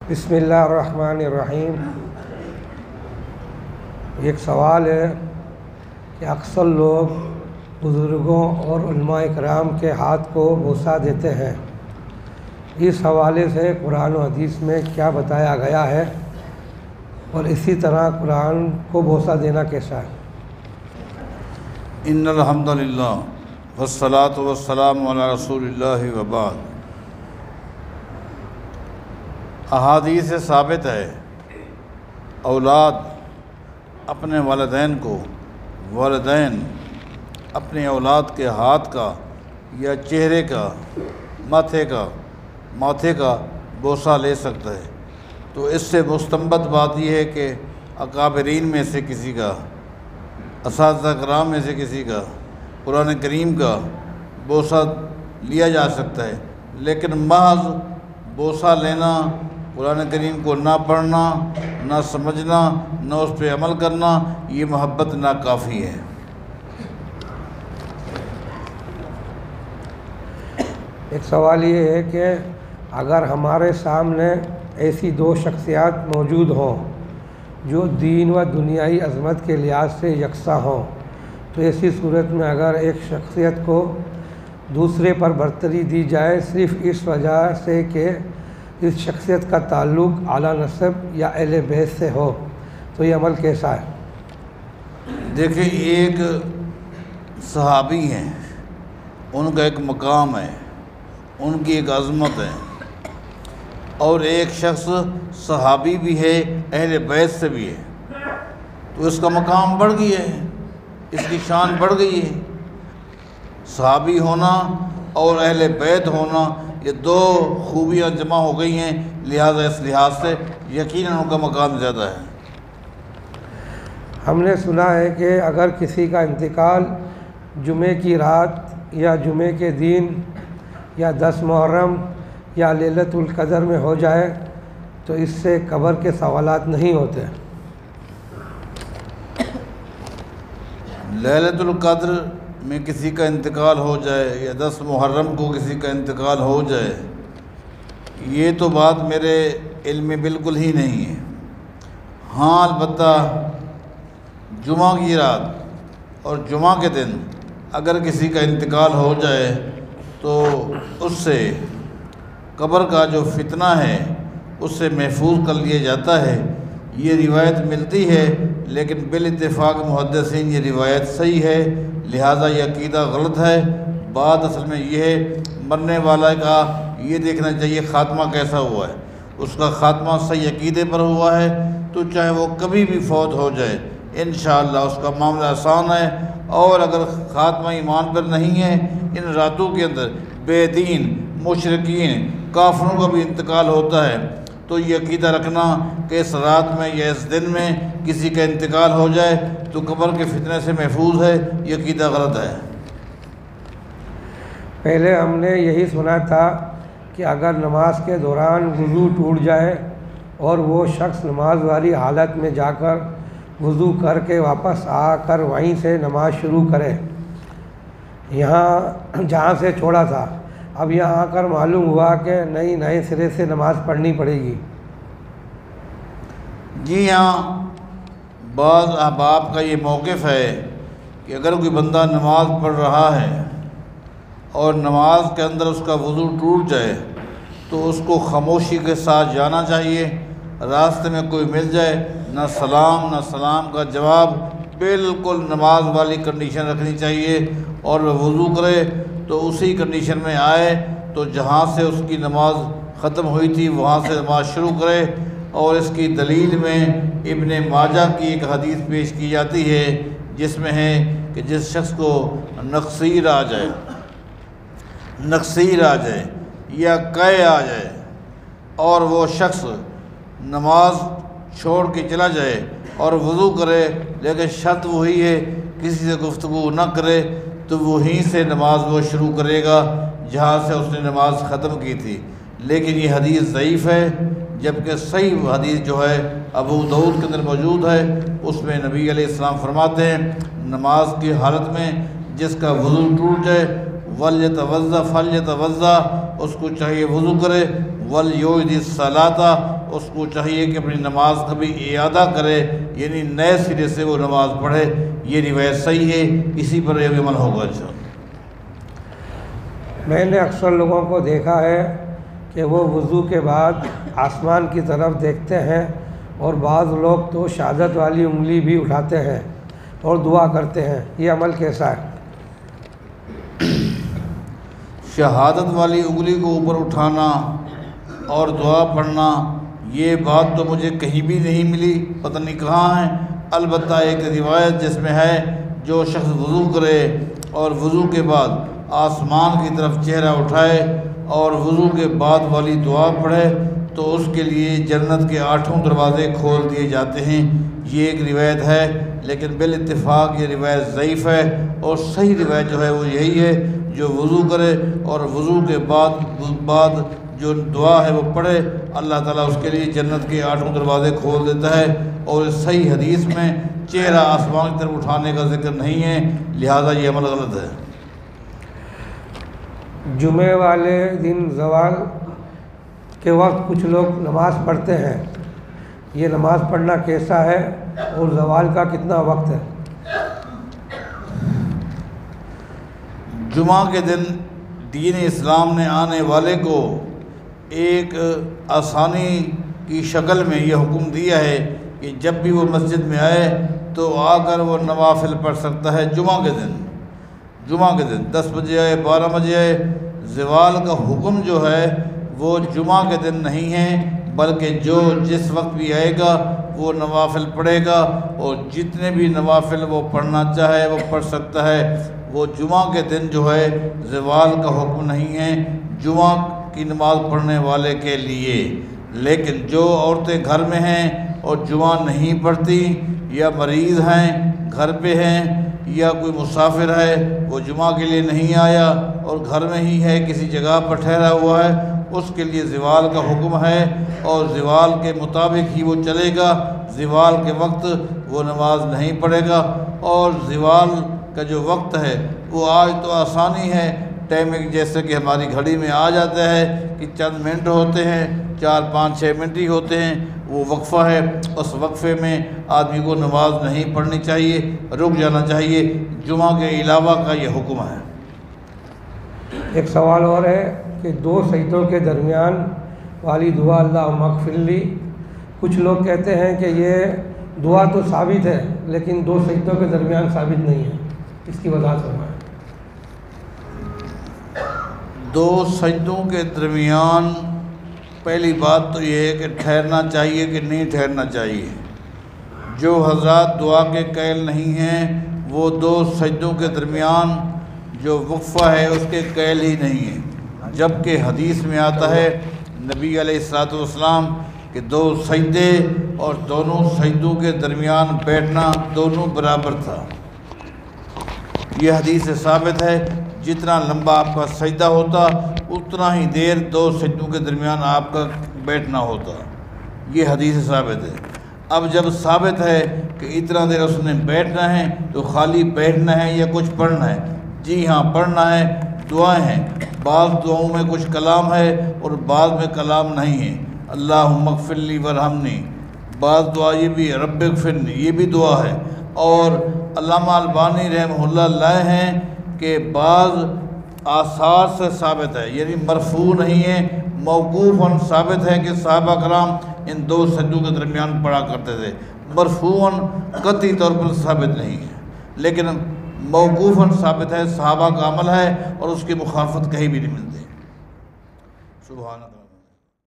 بسم اللہ الرحمن الرحیم۔ ایک سوال ہے کہ اکثر لوگ بزرگوں اور علماء اکرام کے ہاتھ کو بوسہ دیتے ہیں، اس حوالے سے قرآن و حدیث میں کیا بتایا گیا ہے اور اسی طرح قرآن کو بوسہ دینا کیسا ہے؟ ان الحمد للہ والصلاۃ والسلام علی رسول اللہ وبعد۔ احادیث سے ثابت ہے اولاد اپنے والدین کو، والدین اپنے اولاد کے ہاتھ کا یا چہرے کا، ماتھے کا بوسہ لے سکتا ہے۔ تو اس سے مستنبط بات یہ ہے کہ اکابرین میں سے کسی کا، اساتذہ کرام میں سے کسی کا قرآن کریم کا بوسہ لیا جا سکتا ہے، لیکن محض بوسہ لینا، قرآن کریم کو نہ پڑھنا، نہ سمجھنا، نہ اس پہ عمل کرنا، یہ محبت ناکافی ہے۔ ایک سوال یہ ہے کہ اگر ہمارے سامنے ایسی دو شخصیات موجود ہوں جو دین و دنیائی عظمت کے لحاظ سے یکساں ہوں، تو ایسی صورت میں اگر ایک شخصیت کو دوسرے پر برتری دی جائے صرف اس وجہ سے کہ اس شخصیت کا تعلق اعلیٰ نسب یا اہل بیت سے ہو، تو یہ عمل کیسا ہے؟ دیکھیں، ایک صحابی ہیں، ان کا ایک مقام ہے، ان کی ایک عظمت ہے، اور ایک شخص صحابی بھی ہے، اہل بیت سے بھی ہے، تو اس کا مقام بڑھ گیا ہے، اس کی شان بڑھ گئی ہے۔ صحابی ہونا اور اہل بیت ہونا، یہ دو خوبیاں جمع ہو گئی ہیں، لہٰذا اس لحاظ سے یقیناً ان کا مقام زیادہ ہے۔ ہم نے سنا ہے کہ اگر کسی کا انتقال جمعے کی رات یا جمعے کے دن یا 10 محرم یا لیلۃ القدر میں ہو جائے تو اس سے قبر کے سوالات نہیں ہوتے۔ لیلۃ القدر میں کسی کا انتقال ہو جائے یا 10 محرم کو کسی کا انتقال ہو جائے، یہ تو بات میرے علم میں بالکل ہی نہیں ہے۔ ہاں، البتہ جمعہ کی رات اور جمعہ کے دن اگر کسی کا انتقال ہو جائے تو اس سے قبر کا جو فتنہ ہے اس سے محفوظ کر لیا جاتا ہے، یہ روایت ملتی ہے، لیکن بالاتفاق محدثین یہ روایت صحیح ہے، لہٰذا یہ عقیدہ غلط ہے۔ بات اصل میں یہ ہے، مرنے والا کا یہ دیکھنا چاہیے خاتمہ کیسا ہوا ہے۔ اس کا خاتمہ صحیح عقیدے پر ہوا ہے تو چاہے وہ کبھی بھی فوت ہو جائے، انشاءاللہ اس کا معاملہ آسان ہے، اور اگر خاتمہ ایمان پر نہیں ہے، ان راتوں کے اندر بے دین، مشرکین، کافروں کا بھی انتقال ہوتا ہے، تو یہ عقیدہ رکھنا کہ اس رات میں یا اس دن میں کسی کا انتقال ہو جائے تو قبر کے فتنے سے محفوظ ہے، یہ عقیدہ غلط ہے۔ پہلے ہم نے یہی سنا تھا کہ اگر نماز کے دوران وضو ٹوٹ جائے اور وہ شخص نماز والی حالت میں جا کر وضو کر کے واپس آ کر وہیں سے نماز شروع کرے، جہاں سے چھوڑا تھا، اب یہاں آ کر معلوم ہوا کہ نئے سرے سے نماز پڑھنی پڑے گی۔ جی ہاں، بعض احباب کا یہ موقف ہے کہ اگر کوئی بندہ نماز پڑھ رہا ہے اور نماز کے اندر اس کا وضو ٹوٹ جائے تو اس کو خاموشی کے ساتھ جانا چاہیے، راستے میں کوئی مل جائے، نہ سلام کا جواب، بالکل نماز والی کنڈیشن رکھنی چاہیے، اور وہ وضو کرے تو اسی کنڈیشن میں آئے تو جہاں سے اس کی نماز ختم ہوئی تھی وہاں سے نماز شروع کرے۔ اور اس کی دلیل میں ابن ماجہ کی ایک حدیث پیش کی جاتی ہے جس میں ہے کہ جس شخص کو نقصیر آ جائے یا قے آ جائے اور وہ شخص نماز چھوڑ کے چلا جائے اور وضو کرے، لیکن شرط وہی ہے کسی سے گفتگو نہ کرے، تو وہیں سے نماز وہ شروع کرے گا جہاں سے اس نے نماز ختم کی تھی۔ لیکن یہ حدیث ضعیف ہے، جبکہ صحیح حدیث جو ہے ابو داؤد کے اندر موجود ہے، اس میں نبی علیہ السلام فرماتے ہیں نماز کی حالت میں جس کا وضو ٹوٹ جائے وَلْيَتَوَضَّأْ فَلْيَتَوَضَّأْ، اس کو چاہیے وضو کرے، وَلْيُعِدِ الصَّلَاةَ، اس کو چاہیے کہ اپنی نماز کا بھی اعادہ کرے، یعنی نئے سرے سے وہ نماز پڑھے۔ یہ روایت صحیح ہے، اسی پر یہ عمل ہوگا انشاءاللہ۔ میں نے اکثر لوگوں کو دیکھا ہے کہ وہ وضو کے بعد آسمان کی طرف دیکھتے ہیں، اور بعض لوگ تو شہادت والی انگلی بھی اٹھاتے ہیں اور دعا کرتے ہیں، یہ عمل کیسا ہے؟ شہادت والی انگلی کو اوپر اٹھانا اور دعا پڑھنا، یہ بات تو مجھے کہیں بھی نہیں ملی، پتہ نہیں کہاں ہے۔ البتہ ایک روایت جس میں ہے جو شخص وضو کرے اور وضو کے بعد آسمان کی طرف چہرہ اٹھائے اور وضو کے بعد والی دعا پڑھے تو اس کے لیے جنت کے 8 دروازے کھول دیے جاتے ہیں، یہ ایک روایت ہے۔ لیکن بالاتفاق یہ روایت ضعیف ہے، اور صحیح روایت جو ہے وہ یہی ہے، جو وضو کرے اور وضو کے بعد جو دعا ہے وہ پڑھے، اللہ تعالیٰ اس کے لیے جنت کے 8 دروازے کھول دیتا ہے۔ اور اس صحیح حدیث میں چہرہ آسمان کی طرف اٹھانے کا ذکر نہیں ہے، لہذا یہ عمل غلط ہے۔ جمعے والے دن زوال کے وقت کچھ لوگ نماز پڑھتے ہیں، یہ نماز پڑھنا کیسا ہے اور زوال کا کتنا وقت ہے؟ جمعہ کے دن دین اسلام نے آنے والے کو ایک آسانی کی شکل میں یہ حکم دیا ہے کہ جب بھی وہ مسجد میں آئے تو آ کر وہ نوافل پڑھ سکتا ہے۔ جمعہ کے دن 10 بجے آئے، 12 بجے آئے، زوال کا حکم جو ہے وہ جمعہ کے دن نہیں ہے، بلکہ جو جس وقت بھی آئے گا وہ نوافل پڑھے گا، اور جتنے بھی نوافل وہ پڑھنا چاہے وہ پڑھ سکتا ہے۔ وہ جمعہ کے دن جو ہے زوال کا حکم نہیں ہے جمعہ کی نماز پڑھنے والے کے لیے۔ لیکن جو عورتیں گھر میں ہیں اور جمعہ نہیں پڑھتی، یا مریض ہیں، گھر پہ ہیں، یا کوئی مسافر ہے وہ جمعہ کے لیے نہیں آیا اور گھر میں ہی ہے، کسی جگہ پر ٹھہرا ہوا ہے، اس کے لیے زوال کا حکم ہے، اور زوال کے مطابق ہی وہ چلے گا۔ زوال کے وقت وہ نماز نہیں پڑھے گا، اور زوال کا جو وقت ہے وہ آج تو آسانی ہے، ٹائمنگ جیسے کہ ہماری گھڑی میں آ جاتا ہے کہ چند منٹ ہوتے ہیں، 4 5 6 منٹ ہی ہوتے ہیں، وہ وقفہ ہے، اس وقفے میں آدمی کو نماز نہیں پڑھنی چاہیے، رک جانا چاہیے۔ جمعہ کے علاوہ کا یہ حکم ہے۔ ایک سوال اور ہے کہ 2 سجدوں کے درمیان والی دعا اللہم اغفر لی، کچھ لوگ کہتے ہیں کہ یہ دعا تو ثابت ہے لیکن 2 سجدوں کے درمیان ثابت نہیں ہے، اس کی وضاحت فرمائیں۔ 2 سجدوں کے درمیان پہلی بات تو یہ ہے کہ ٹھہرنا چاہیے کہ نہیں ٹھہرنا چاہیے۔ جو حضرات دعا کے قائل نہیں ہیں وہ 2 سجدوں کے درمیان جو وقفہ ہے اس کے قائل ہی نہیں ہیں، جبکہ حدیث میں آتا ہے نبی علیہ الصلوۃ والسلام کہ 2 سجدے اور دونوں سجدوں کے درمیان بیٹھنا دونوں برابر تھا۔ یہ حدیث سے ثابت ہے، جتنا لمبا آپ کا سجدہ ہوتا اتنا ہی دیر 2 سجدوں کے درمیان آپ کا بیٹھنا ہوتا، یہ حدیث سے ثابت ہے۔ اب جب ثابت ہے کہ اتنا دیر اس نے بیٹھنا ہے تو خالی بیٹھنا ہے یا کچھ پڑھنا ہے؟ جی ہاں، پڑھنا ہے، دعائیں ہیں، بعض دعاؤں میں کچھ کلام ہے اور بعض میں کلام نہیں ہے، اللہم اغفر لی ورحمنی، بعض دعا یہ بھی ہے رب اغفرنی، یہ بھی دعا ہے۔ اور علامہ البانی رحمہ اللہ لائے ہیں کہ بعض آثار سے ثابت ہے، یعنی مرفوع نہیں ہے، موقوفاً ثابت ہے کہ صحابہ کرام ان 2 سجدوں کے درمیان پڑھا کرتے تھے، مرفوعاً قطعی طور پر ثابت نہیں ہے، لیکن موقوفاً ثابت ہے، صحابہ کا عمل ہے اور اس کی مخالفت کہیں بھی نہیں ملتی۔ سبحان اللہ۔